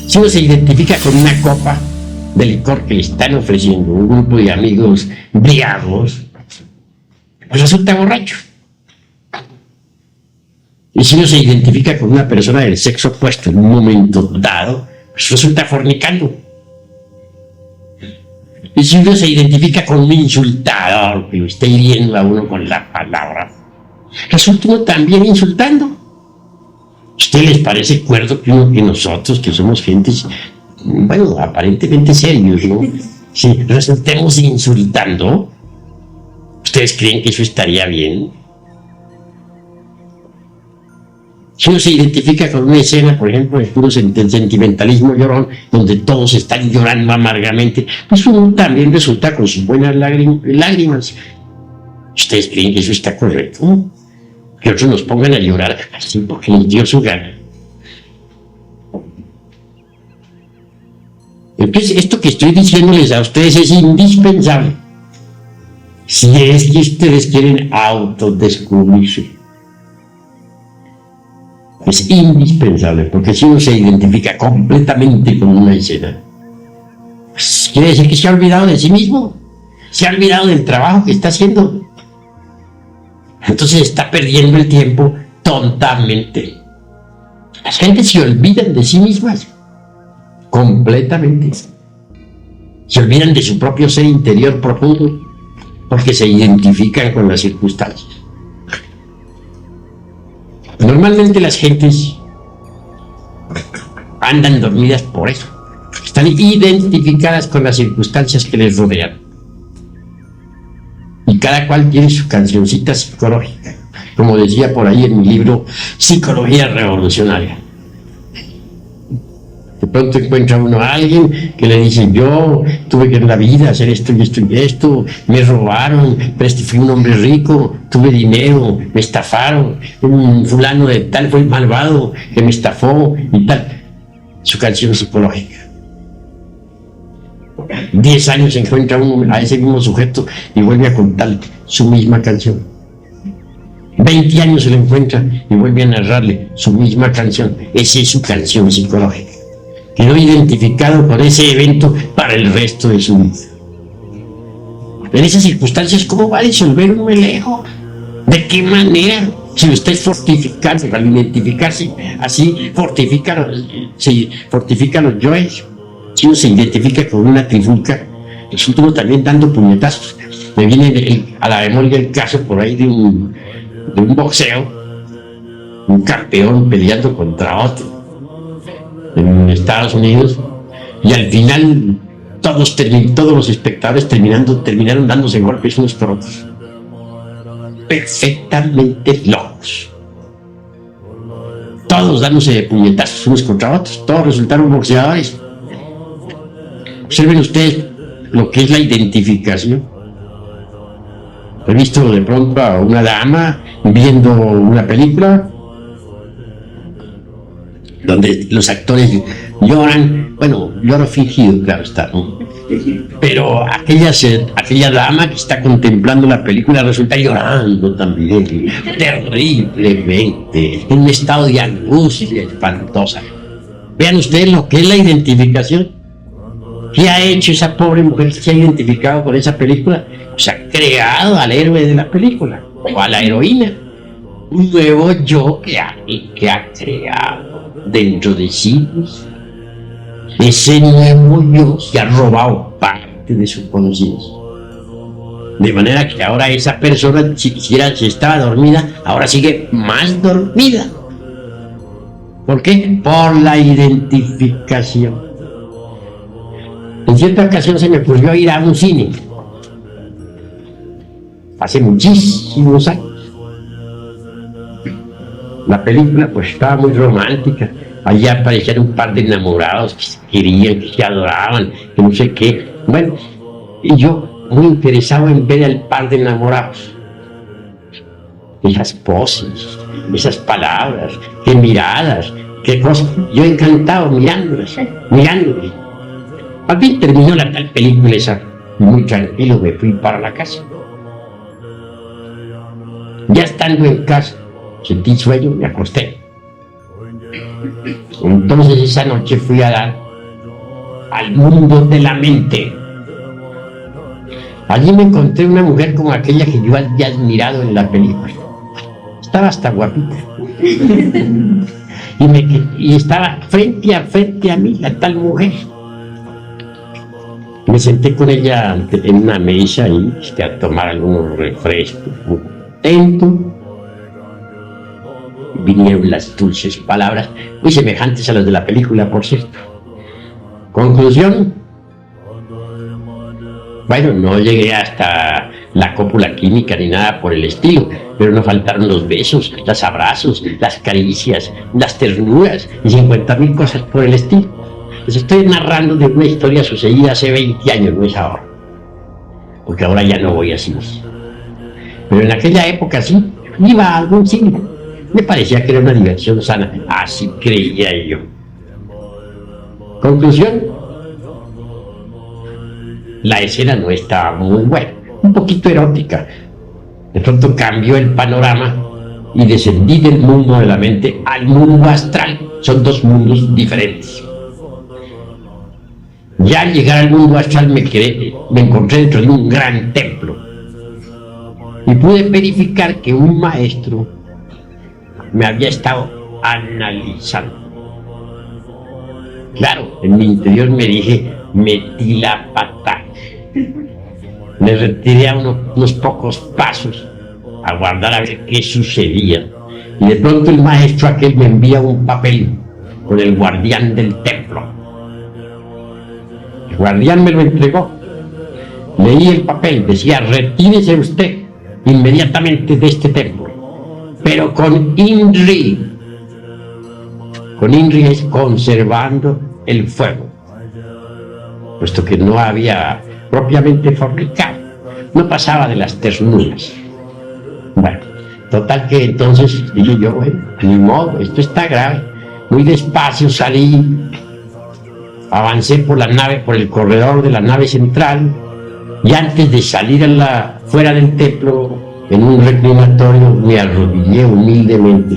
Si uno se identifica con una copa de licor que le están ofreciendo un grupo de amigos briagos, pues resulta borracho. Y si uno se identifica con una persona del sexo opuesto en un momento dado, pues resulta fornicando. Y si uno se identifica con un insultador que lo está hiriendo a uno con la palabra, resulta uno también insultando. ¿A ustedes les parece cuerdo que nosotros, que somos gentes, bueno, aparentemente serios, ¿no? Si resultemos insultando, ¿ustedes creen que eso estaría bien? Si uno se identifica con una escena, por ejemplo, de puro sentimentalismo llorón, donde todos están llorando amargamente, pues uno también resulta con sus buenas lágrimas. ¿Ustedes creen que eso está correcto? Que otros nos pongan a llorar así porque nos dio su gana. Entonces, esto que estoy diciéndoles a ustedes es indispensable si es que ustedes quieren autodescubrirse. Es indispensable, porque si uno se identifica completamente con una escena, pues quiere decir que se ha olvidado de sí mismo, se ha olvidado del trabajo que está haciendo. Entonces está perdiendo el tiempo tontamente. Las gentes se olvidan de sí mismas, completamente. Se olvidan de su propio ser interior profundo, porque se identifican con las circunstancias. Normalmente las gentes andan dormidas por eso. Están identificadas con las circunstancias que les rodean. Y cada cual tiene su cancioncita psicológica, como decía por ahí en mi libro Psicología Revolucionaria. De pronto encuentra uno a alguien que le dice: yo tuve que en la vida hacer esto y esto y esto, me robaron, pero fui un hombre rico, tuve dinero, me estafaron, un fulano de tal fue el malvado que me estafó y tal. Su canción psicológica. 10 años se encuentra uno a ese mismo sujeto y vuelve a contar su misma canción. 20 años se lo encuentra y vuelve a narrarle su misma canción. Esa es su canción psicológica. Quedó identificado con ese evento para el resto de su vida. En esas circunstancias, ¿cómo va a disolver un ego? ¿De qué manera? Si usted es fortificado, al identificarse así, fortifica los yoes. Si uno se identifica con una trifulca, resulta uno también dando puñetazos. Me viene a la memoria el caso por ahí de un boxeo, un campeón peleando contra otro en Estados Unidos, y al final todos los espectadores terminaron dándose golpes unos por otros, perfectamente locos, todos dándose de puñetazos unos contra otros, todos resultaron boxeadores. Observen ustedes lo que es la identificación. He visto de pronto a una dama viendo una película donde los actores lloran, bueno, lloro fingido, claro está, ¿no? Pero aquella dama que está contemplando la película resulta llorando también, terriblemente, en un estado de angustia espantosa. Vean ustedes lo que es la identificación. ¿Qué ha hecho esa pobre mujer que se ha identificado con esa película? Pues ha creado al héroe de la película, o a la heroína, un nuevo yo que ha creado dentro de sí. Ese nuevo yo se ha robado parte de su conciencia. De manera que ahora esa persona, si estaba dormida, ahora sigue más dormida. ¿Por qué? Por la identificación. En cierta ocasión se me ocurrió ir a un cine, hace muchísimos años. La película pues estaba muy romántica, allá aparecían un par de enamorados que se querían, que se adoraban, que no sé qué. Bueno, y yo muy interesado en ver al par de enamorados. Esas poses, esas palabras, qué miradas, qué cosas. Yo encantado mirándolas. Al fin terminó la tal película esa, y muy tranquilo me fui para la casa. Ya estando en casa, sentí sueño, me acosté. Entonces esa noche fui a dar al mundo de la mente. Allí me encontré una mujer como aquella que yo había admirado en la película. Estaba hasta guapita. Y estaba frente a mí la tal mujer. Me senté con ella en una mesa y a tomar algunos refrescos. Contento. Vinieron las dulces palabras, muy semejantes a las de la película, por cierto. Conclusión. Bueno, no llegué hasta la cópula química ni nada por el estilo, pero no faltaron los besos, los abrazos, las caricias, las ternuras y 50,000 cosas por el estilo. Les estoy narrando de una historia sucedida hace 20 años, no es ahora, porque ahora ya no voy así. Pero en aquella época sí, iba a algún cine. Me parecía que era una diversión sana, así creía yo. Conclusión. La escena no estaba muy buena, un poquito erótica. De pronto cambió el panorama y descendí del mundo de la mente al mundo astral. Son dos mundos diferentes. Ya al llegar al mundo astral me encontré dentro de un gran templo y pude verificar que un maestro me había estado analizando. Claro, en mi interior me dije, metí la pata. Me retiré a unos pocos pasos a guardar a ver qué sucedía. Y de pronto el maestro aquel me envía un papel con el guardián del templo. El guardián me lo entregó. Leí el papel, decía, retírese usted inmediatamente de este templo, pero con INRI. Con INRI es conservando el fuego, puesto que no había propiamente fornicado, no pasaba de las ternuras. Bueno, total que entonces dije yo, bueno, ni modo, esto está grave. Muy despacio salí, avancé por la nave, por el corredor de la nave central, y antes de salir fuera del templo, en un reclinatorio, me arrodillé humildemente,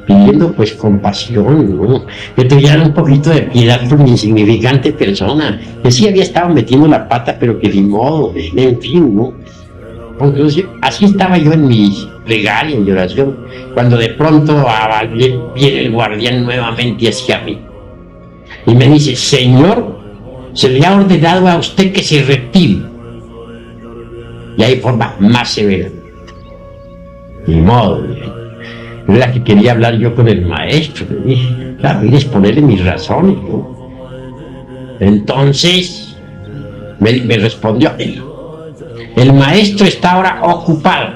pidiendo pues compasión, ¿no? Que tuvieran un poquito de piedad por mi insignificante persona, que sí había estado metiendo la pata, pero que ni modo, en fin, ¿no? Entonces, así estaba yo en mi plegaria y oración, cuando de pronto viene el guardián nuevamente hacia mí y me dice, señor, se le ha ordenado a usted que se retire. Y hay forma más severa. Ni modo, era que quería hablar yo con el maestro. Le dije, claro, ir a exponerle mis razones, ¿no? Entonces me respondió, el maestro está ahora ocupado,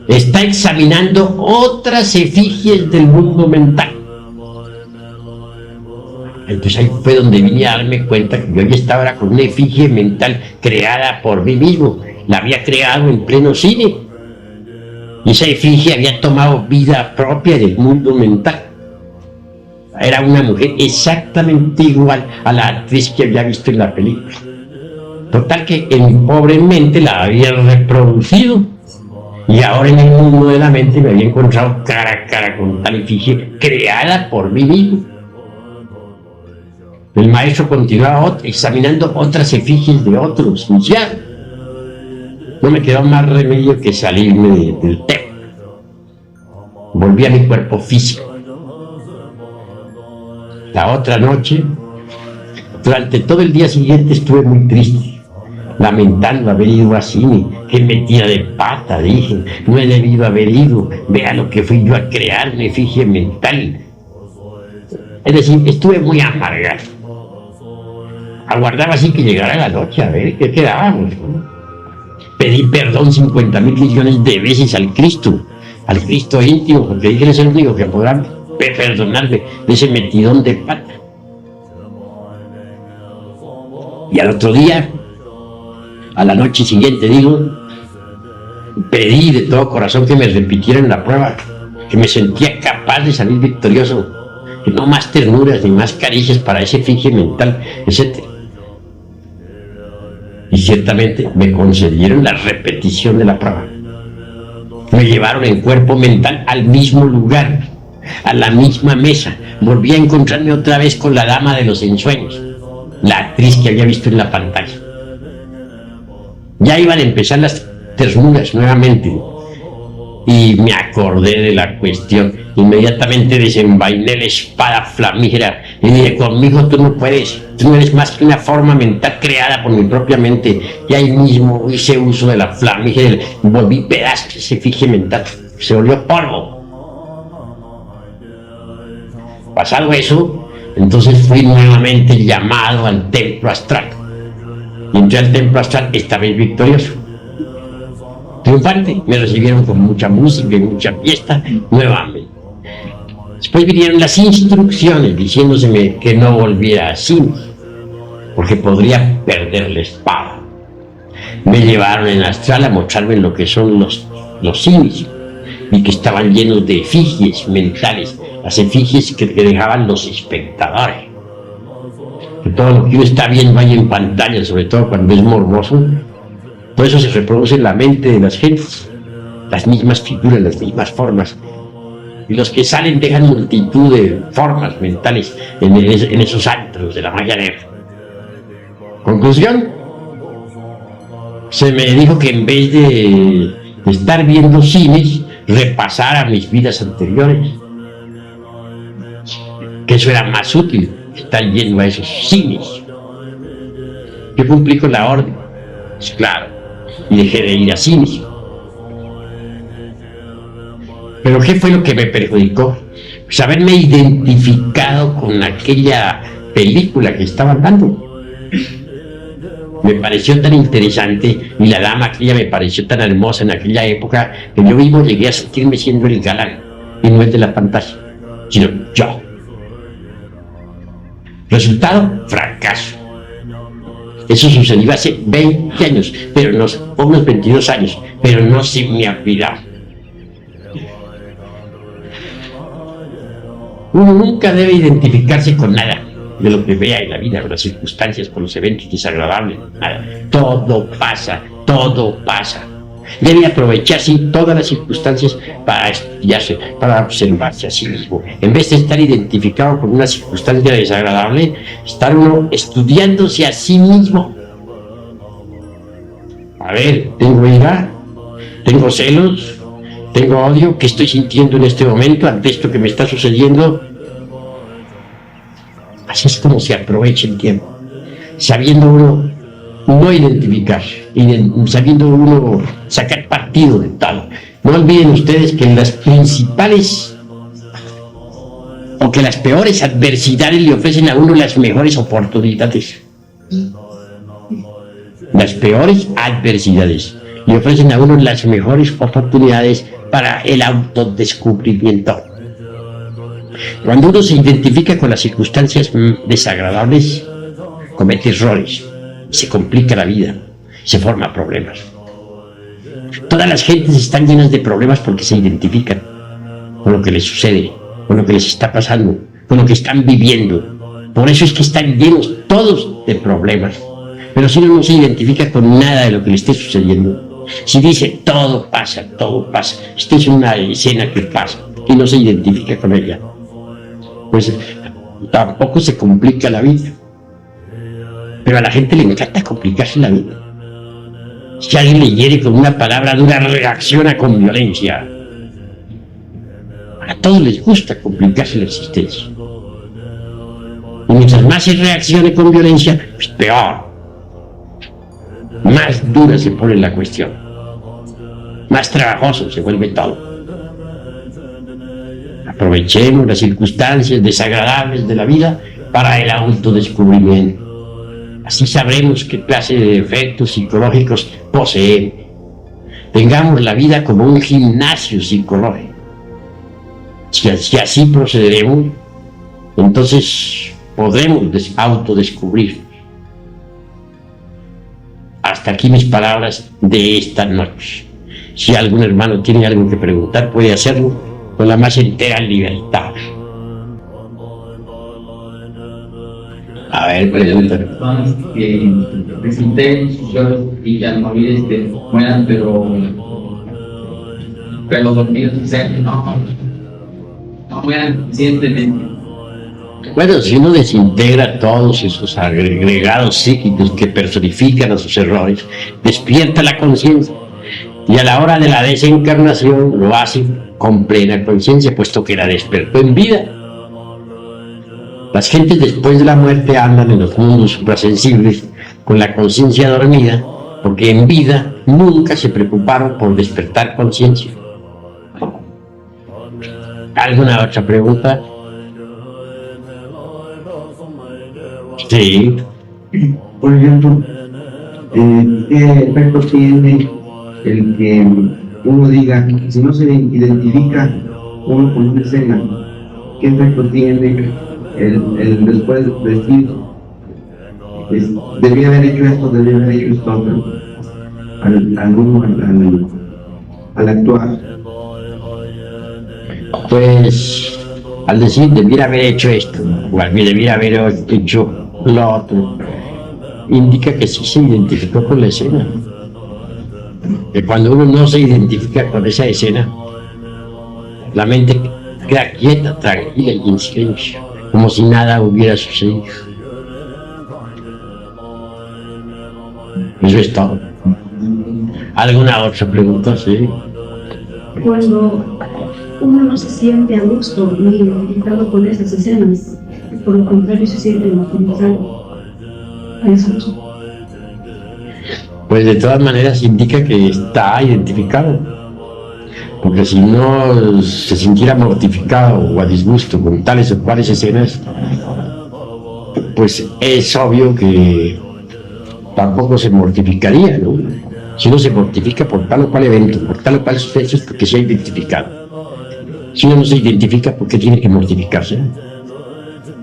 está examinando otras efigies del mundo mental. Entonces ahí fue donde vine a darme cuenta que yo ya estaba ahora con una efigie mental creada por mí mismo. La había creado en pleno cine. Y esa efigie había tomado vida propia del mundo mental. Era una mujer exactamente igual a la actriz que había visto en la película. Total que en mi pobre mente la había reproducido. Y ahora en el mundo de la mente me había encontrado cara a cara con tal efigie creada por mí mismo. El maestro continuaba examinando otras efigies de otros, y ya no me quedó más remedio que salirme del templo. Volví a mi cuerpo físico. La otra noche, durante todo el día siguiente estuve muy triste, lamentando haber ido a cine. Qué metida de pata, dije, no he debido haber ido. Vea lo que fui yo a crear, una efigie mental. Es decir, estuve muy amargado. Aguardaba así que llegara la noche a ver qué quedábamos. Pedí perdón 50,000 millones de veces al Cristo íntimo, porque dije, es el único que podrá perdonarme de ese metidón de pata. Y al otro día, a la noche siguiente, pedí de todo corazón que me repitieran la prueba, que me sentía capaz de salir victorioso, que no más ternuras ni más caricias para ese efigie mental, etc. Y ciertamente me concedieron la repetición de la prueba. Me llevaron en cuerpo mental al mismo lugar, a la misma mesa. Volví a encontrarme otra vez con la dama de los ensueños, la actriz que había visto en la pantalla. Ya iban a empezar las ternuras nuevamente y me acordé de la cuestión. Inmediatamente desenvainé la espada flamígera y dije: conmigo tú no puedes, tú no eres más que una forma mental creada por mi propia mente. Y ahí mismo hice uso de la flamígera, volví pedazos ese efigie mental, se volvió polvo. Pasado eso, entonces fui nuevamente llamado al templo astral. Y entré al templo astral, esta vez victorioso, triunfante. Me recibieron con mucha música y mucha fiesta nuevamente. Después vinieron las instrucciones diciéndoseme que no volviera a cine, porque podría perder la espada. Me llevaron en astral a mostrarme lo que son los cines, y que estaban llenos de efigies mentales, las efigies que dejaban los espectadores. Que todo lo que uno está viendo ahí en pantalla, sobre todo cuando es morboso, todo eso se reproduce en la mente de las gentes, las mismas figuras, las mismas formas. Y los que salen dejan multitud de formas mentales en esos antros de la magia negra. Conclusión: se me dijo que en vez de estar viendo cines, repasara mis vidas anteriores, que eso era más útil que estar yendo a esos cines. Yo cumplí con la orden, pues claro, y dejé de ir a cines. Pero ¿qué fue lo que me perjudicó? Pues haberme identificado con aquella película que estaban dando. Me pareció tan interesante, y la dama aquella me pareció tan hermosa en aquella época, que yo mismo llegué a sentirme siendo el galán, y no el de la pantalla, sino yo. Resultado: fracaso. Eso sucedió hace 20 años, pero no, unos 22 años, pero no se me ha olvidado. Uno nunca debe identificarse con nada de lo que vea en la vida, con las circunstancias, con los eventos desagradables, nada. Todo pasa, todo pasa. Debe aprovecharse todas las circunstancias para estudiarse, para observarse a sí mismo. En vez de estar identificado con una circunstancia desagradable, estar uno estudiándose a sí mismo. A ver, tengo ira, tengo celos, tengo odio. ¿Qué estoy sintiendo en este momento ante esto que me está sucediendo? Así es como se aprovecha el tiempo, sabiendo uno no identificar, sabiendo uno sacar partido de tal. No olviden ustedes que las principales o que las peores adversidades le ofrecen a uno las mejores oportunidades. Las peores adversidades le ofrecen a uno las mejores oportunidades para el autodescubrimiento. Cuando uno se identifica con las circunstancias desagradables, comete errores, se complica la vida, se forman problemas. Todas las gentes están llenas de problemas porque se identifican con lo que les sucede, con lo que les está pasando, con lo que están viviendo. Por eso es que están llenos todos de problemas. Pero si uno no se identifica con nada de lo que le esté sucediendo, si dice todo pasa, esta es una escena que pasa y no se identifica con ella, pues tampoco se complica la vida. Pero a la gente le encanta complicarse la vida. Si alguien le hiere con una palabra dura, reacciona con violencia. A todos les gusta complicarse la existencia. Y mientras más se reaccione con violencia, pues peor. Más dura se pone la cuestión. Más trabajoso se vuelve todo. Aprovechemos las circunstancias desagradables de la vida para el autodescubrimiento. Así sabremos qué clase de efectos psicológicos poseemos. Tengamos la vida como un gimnasio psicológico. Si así procederemos, entonces podremos autodescubrirnos. Hasta aquí mis palabras de esta noche. Si algún hermano tiene algo que preguntar, puede hacerlo con la más entera libertad. A ver, pregunta. Que resulten y que al morir mueran, pero dormidos, o sea, no mueran conscientemente. Bueno, si uno desintegra todos esos agregados psíquicos que personifican a sus errores, despierta la conciencia y a la hora de la desencarnación lo hace con plena conciencia, puesto que la despertó en vida. Las gentes después de la muerte andan en los mundos suprasensibles con la conciencia dormida, porque en vida nunca se preocuparon por despertar conciencia. ¿Alguna otra pregunta? Sí. Por ejemplo, ¿qué efecto tiene el que uno diga, si no se identifica uno con una escena, qué efecto tiene el después decir, debía haber hecho esto, debía haber hecho esto otro, al actuar? Pues al decir debiera haber hecho esto, o debiera haber hecho lo otro, indica que sí se identificó con la escena. Que cuando uno no se identifica con esa escena, la mente queda quieta, tranquila y en silencio, como si nada hubiera sucedido. Eso es todo. ¿Alguna otra pregunta? Sí. Cuando uno no se siente a gusto ni identificado con esas escenas, por lo contrario se siente martirizado. ¿A eso? Pues de todas maneras indica que está identificado, porque si no se sintiera mortificado o a disgusto con tales o cuales escenas, pues es obvio que tampoco se mortificaría, ¿no? Si uno se mortifica por tal o cual evento, por tal o cual suceso, es porque se ha identificado. Si uno no se identifica, ¿por qué tiene que mortificarse?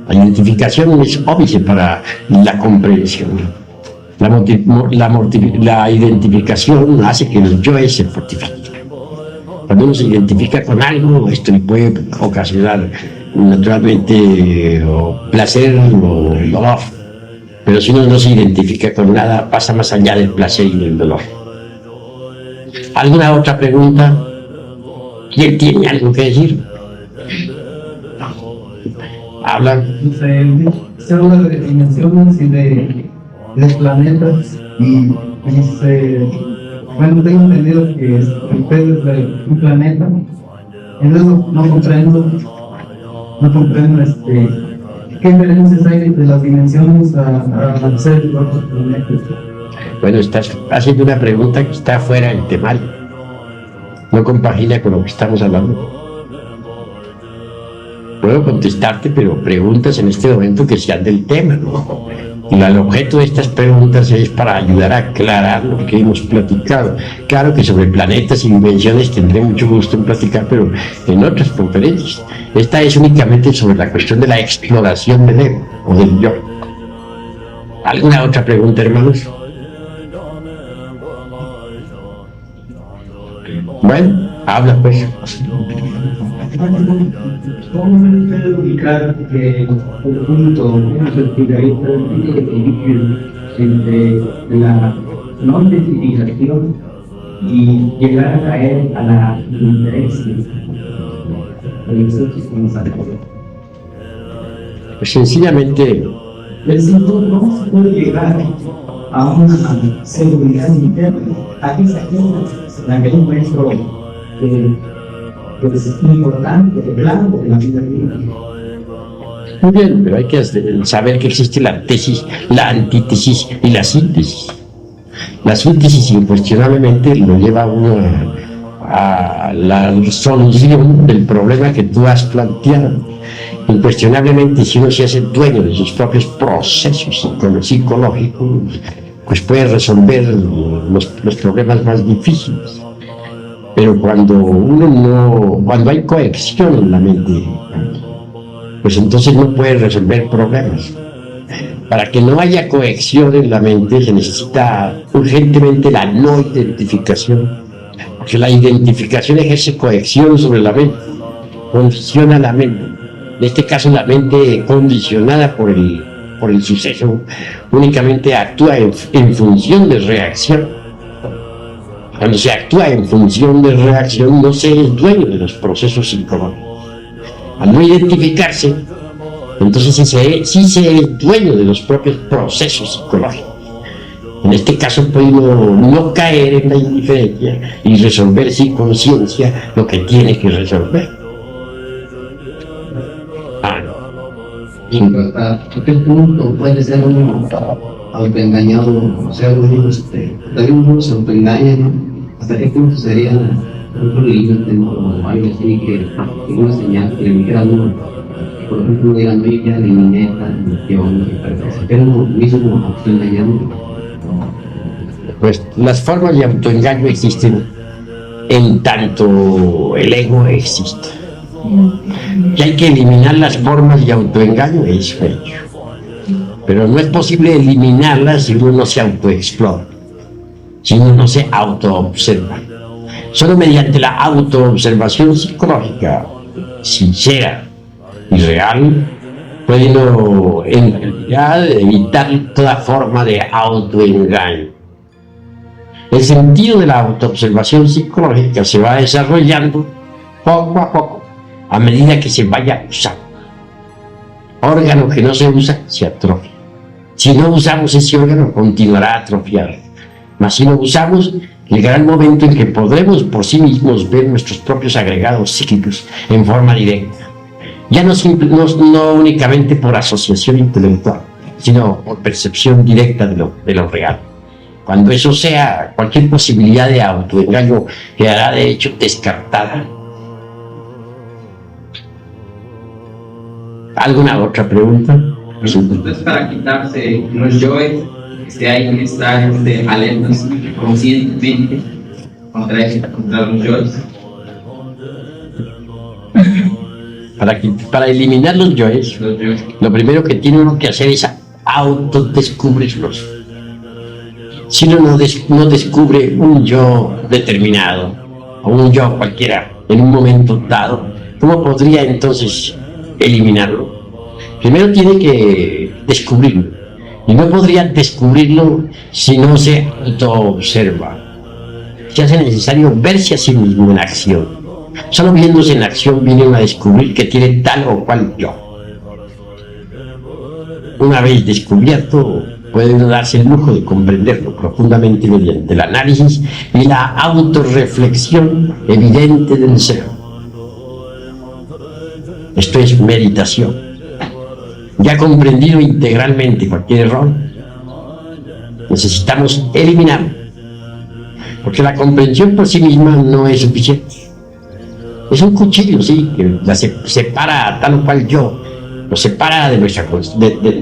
La identificación es obvia para la comprensión. La identificación hace que el yo se fortifique. Cuando uno se identifica con algo, esto le puede ocasionar naturalmente placer o dolor. Pero si uno no se identifica con nada, pasa más allá del placer y del dolor. ¿Alguna otra pregunta? ¿Quién tiene algo que decir? Habla. Se habla de dimensiones y de planetas y bueno, tengo entendido que usted es de un planeta, entonces no comprendo qué diferencias hay entre las dimensiones a ser de otros planetas. Bueno, estás haciendo una pregunta que está fuera del temario, no compagina con lo que estamos hablando. Puedo contestarte, pero preguntas en este momento que sean del tema, ¿no? Y el objeto de estas preguntas es para ayudar a aclarar lo que hemos platicado. Claro que sobre planetas y dimensiones tendré mucho gusto en platicar, pero en otras conferencias. Esta es únicamente sobre la cuestión de la exploración del ego o del yo. ¿Alguna otra pregunta, hermanos? Bueno, habla pues. ¿Cómo se puede ubicar el punto entre la no identificación y llegar a caer a la indiferencia? Pues sencillamente, ¿cómo se puede llegar a una seguridad interna? Aquí se la que encuentro es importante, claro, de la vida divina. muy bien, pero hay que saber que existe la tesis, la antítesis y la síntesis. La síntesis incuestionablemente lo lleva a uno a la solución del problema que tú has planteado. Incuestionablemente, si uno se hace dueño de sus propios procesos psicológicos, pues puede resolver los problemas más difíciles. Pero cuando hay cohesión en la mente, pues entonces no puede resolver problemas. Para que no haya cohesión en la mente se necesita urgentemente la no identificación, porque la identificación ejerce cohesión sobre la mente, condiciona la mente. En este caso la mente condicionada por el suceso únicamente actúa en función de reacción. Cuando se actúa en función de reacción no se es dueño de los procesos psicológicos. Al no identificarse, entonces sí se es dueño de los propios procesos psicológicos. En este caso puede no caer en la indiferencia y resolver sin conciencia lo que tiene que resolver. ¿Hasta qué punto puede ser uno autoengañado? O sea, también uno se autoengaña, ¿no? ¿Hasta qué punto sería un límite o algo así que una señal que le dijera uno? Por ejemplo, digan, oye, ya eliminé esta emoción, pero uno mismo autoengañando. Pues las formas de autoengaño existen en tanto el ego existe. Que hay que eliminar las formas de autoengaño es hecho. Pero no es posible eliminarlas si uno no se autoexplora, si uno no se autoobserva. Solo mediante la autoobservación psicológica sincera y real puede uno en realidad evitar toda forma de autoengaño. El sentido de la autoobservación psicológica se va desarrollando poco a poco, a medida que se vaya usando. Órgano que no se usa, se atrofia. Si no usamos ese órgano, continuará atrofiado. Mas si lo usamos, llegará el momento en que podremos por sí mismos ver nuestros propios agregados psíquicos en forma directa. Ya no únicamente por asociación intelectual, sino por percepción directa de lo real. Cuando eso sea, cualquier posibilidad de autoengaño quedará de hecho descartada. ¿Alguna otra pregunta? Entonces, para quitarse los yoes, hay que estar alertas conscientemente contra los yoes. Para eliminar los yoes, lo primero que tiene uno que hacer es autodescubrirlos. Si uno no descubre un yo determinado o un yo cualquiera en un momento dado, ¿cómo podría entonces eliminarlo? Primero tiene que descubrirlo, y no podría descubrirlo si no se autoobserva. Se hace necesario verse a sí mismo en acción. Solo viéndose en acción viene uno a descubrir que tiene tal o cual yo. Una vez descubierto, puede uno darse el lujo de comprenderlo profundamente mediante el análisis y la autorreflexión evidente del ser. Esto es meditación. Ya comprendido integralmente cualquier error, necesitamos eliminarlo, porque la comprensión por sí misma no es suficiente. Es un cuchillo, sí, que la separa a tal o cual yo, nos separa de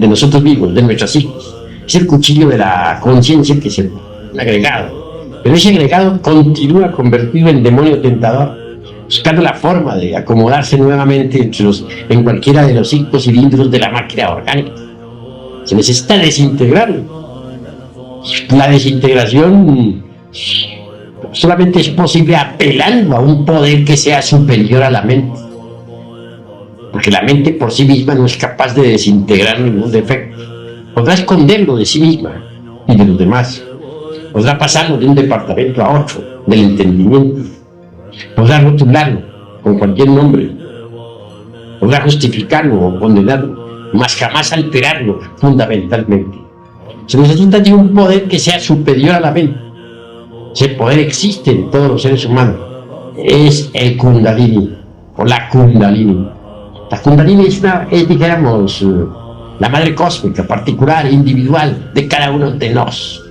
nosotros mismos, de nuestra psiquis. Es el cuchillo de la conciencia que es el agregado. Pero ese agregado continúa convertido en demonio tentador, buscando la forma de acomodarse nuevamente en cualquiera de los 5 cilindros de la máquina orgánica. Se necesita desintegrarlo. La desintegración solamente es posible apelando a un poder que sea superior a la mente, porque la mente por sí misma no es capaz de desintegrar ningún defecto. Podrá esconderlo de sí misma y de los demás, podrá pasarlo de un departamento a otro del entendimiento, podrá rotularlo con cualquier nombre, podrá justificarlo o condenarlo, mas jamás alterarlo fundamentalmente. Se necesita de un poder que sea superior a la mente. Ese poder existe en todos los seres humanos. Es el Kundalini o la Kundalini. La Kundalini es digamos, la madre cósmica, particular, individual de cada uno de nosotros.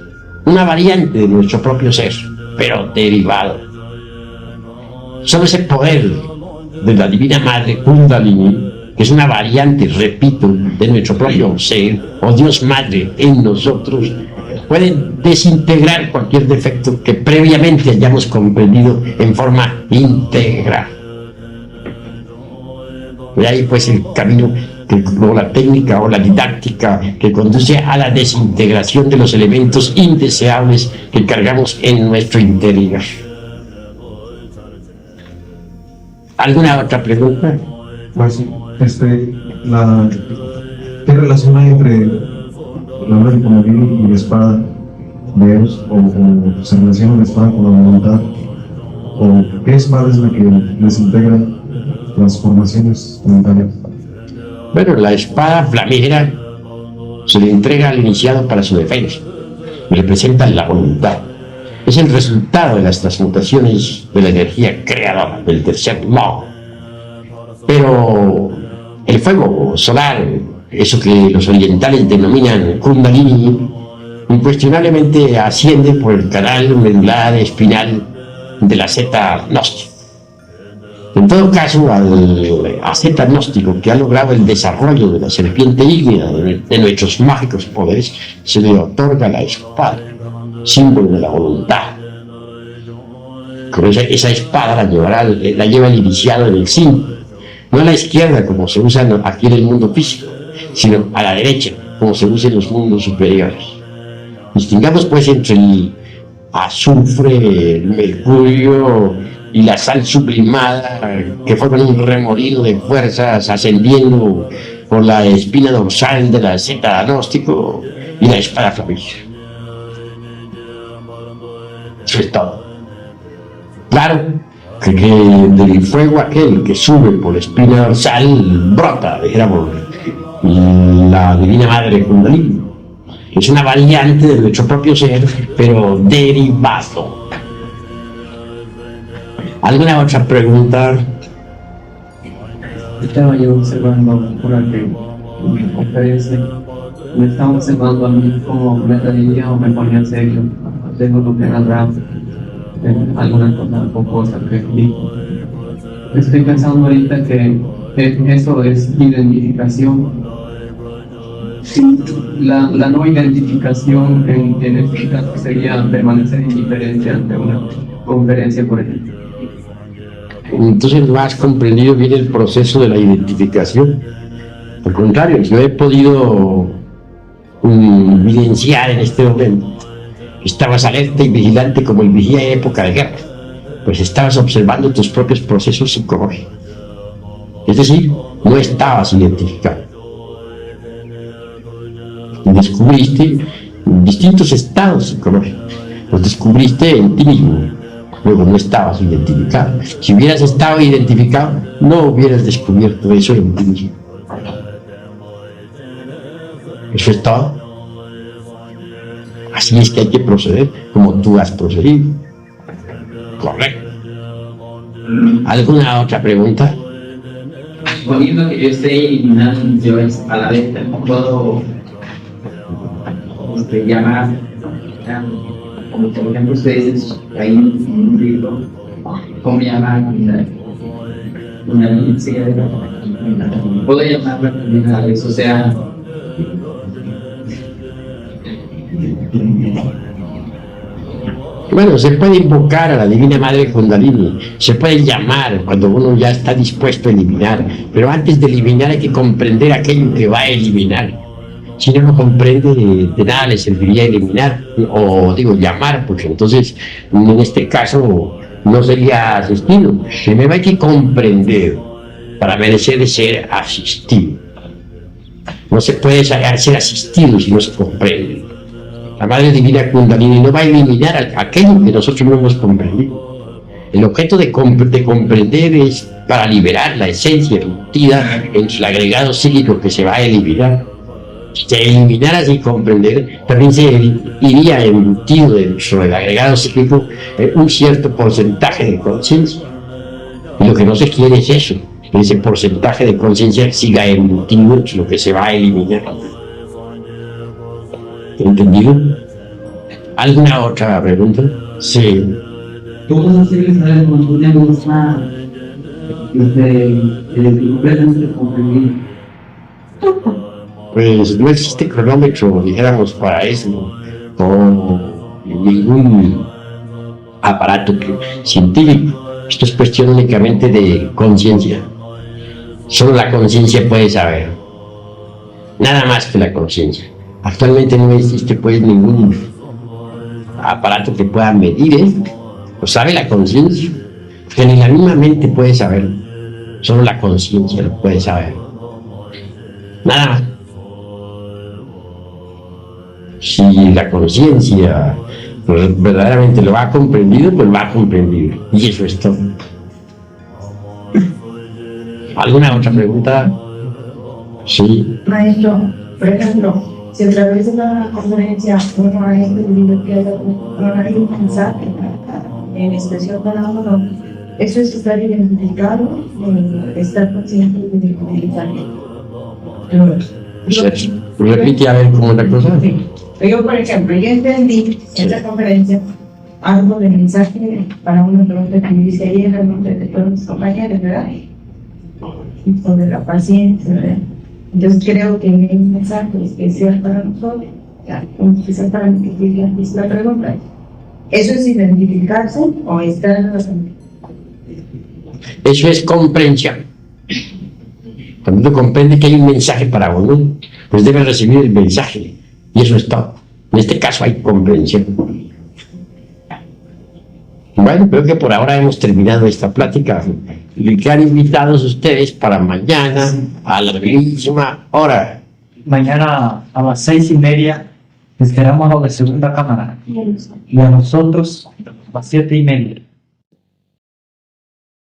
Una variante de nuestro propio ser, pero derivado. Solo ese poder de la Divina Madre Kundalini, que es una variante, repito, de nuestro propio ser, o Dios Madre en nosotros, puede desintegrar cualquier defecto que previamente hayamos comprendido en forma íntegra. Y ahí pues el camino, o la técnica o la didáctica que conduce a la desintegración de los elementos indeseables que cargamos en nuestro interior. ¿Alguna otra pregunta? Pues, ¿qué relación hay entre la obra de Kundalini y la espada de Eros? ¿O se relaciona la espada con la voluntad? ¿O qué espada es la que desintegra transformaciones mentales. Bueno, la espada flamígera se le entrega al iniciado para su defensa. Representa la voluntad. Es el resultado de las transmutaciones de la energía creadora del tercer law. Pero el fuego solar, eso que los orientales denominan Kundalini, incuestionablemente asciende por el canal medular espinal de la zeta gnóstica. En todo caso, al zeta gnóstico que ha logrado el desarrollo de la serpiente ígnea de nuestros mágicos poderes, se le otorga la espada, símbolo de la voluntad. Con esa espada la lleva el iniciado en el cinto, no a la izquierda como se usa aquí en el mundo físico, sino a la derecha como se usa en los mundos superiores. Distingamos pues entre el azufre, el mercurio y la sal sublimada que forman un remolino de fuerzas ascendiendo por la espina dorsal de la zeta gnóstico y la espada flamígera. Eso es todo. Claro que del fuego aquel que sube por la espina dorsal brota, dijéramos, la Divina Madre Kundalini. Es una variante de nuestro propio ser, pero derivado. ¿Alguna otra pregunta? Estaba yo observando durante mi conferencia, me estaba observando a mí como me reía o me ponía serio, tengo lo que era alguna cosa un poco sarcástica. Estoy pensando ahorita que eso es identificación. La no identificación en este caso sería permanecer indiferente ante una conferencia, por ejemplo. Entonces no has comprendido bien el proceso de la identificación. Al contrario, yo he podido evidenciar en este momento. Estabas alerta y vigilante como el vigía en época de guerra, pues estabas observando tus propios procesos psicológicos. Es decir, no estabas identificado. Y descubriste distintos estados psicológicos. Los descubriste en ti mismo. Luego no estabas identificado. Si hubieras estado identificado, no hubieras descubierto eso en ti mismo. Eso es todo. Así es que hay que proceder como tú has procedido. Correcto. ¿Alguna otra pregunta? Suponiendo que yo esté eliminando yo a la vez, puedo llamar, como por ejemplo ustedes ahí en un libro, ¿cómo llamar una licencia? Puedo llamarla también a eso, o sea, Bueno, se puede invocar a la Divina Madre Kundalini, se puede llamar cuando uno ya está dispuesto a eliminar, pero antes de eliminar hay que comprender aquello que va a eliminar. Si no lo comprende, de nada le serviría eliminar, o digo llamar, porque entonces en este caso no sería asistido. Primero hay que comprender para merecer ser asistido. No se puede ser asistido si no se comprende. La Madre Divina Kundalini no va a eliminar aquello que nosotros no hemos comprendido. El objeto de comprender es para liberar la esencia embutida en el agregado psíquico que se va a eliminar. Si se eliminara sin comprender, también se iría embutido dentro del agregado psíquico un cierto porcentaje de conciencia. Y lo que no se quiere es eso, que ese porcentaje de conciencia siga embutido en lo que se va a eliminar. ¿Entendido? ¿Alguna otra pregunta? Sí. ¿Cómo se hace saber cuando una cosa completamente comprendida? Pues no existe cronómetro, dijéramos, para eso, o ningún aparato científico. Esto es cuestión únicamente de conciencia. Solo la conciencia puede saber. Nada más que la conciencia. Actualmente no existe pues ningún aparato que pueda medir esto. Lo sabe la conciencia, que ni la misma mente puede saber. Solo la conciencia lo puede saber. Nada más. Si la conciencia verdaderamente lo ha comprendido, pues lo ha comprendido. Y eso es todo. ¿Alguna otra pregunta? Sí. Maestro, por ejemplo, si a través de la conferencia uno ha entendido que hay un mensaje en especial para uno, eso es estar identificado, estar consciente del mensaje. Repite a ver cómo es la cosa. Sí. Yo, por ejemplo, yo entendí en esa conferencia algo del mensaje para una pregunta que dice ahí en el nombre de todos mis compañeros, ¿verdad? Y sobre la paciencia, ¿verdad? Entonces creo que hay un mensaje especial para nosotros, quizás para mí que es la pregunta. ¿Eso es identificarse o estar en los... Eso es comprensión. Cuando uno comprende que hay un mensaje para uno, pues debe recibir el mensaje. Y eso es todo. En este caso hay comprensión. Bueno, creo que por ahora hemos terminado esta plática. Le quedan invitados ustedes para mañana a la misma hora. Mañana a las 6:30 esperamos a la segunda cámara y a nosotros a las 7:30.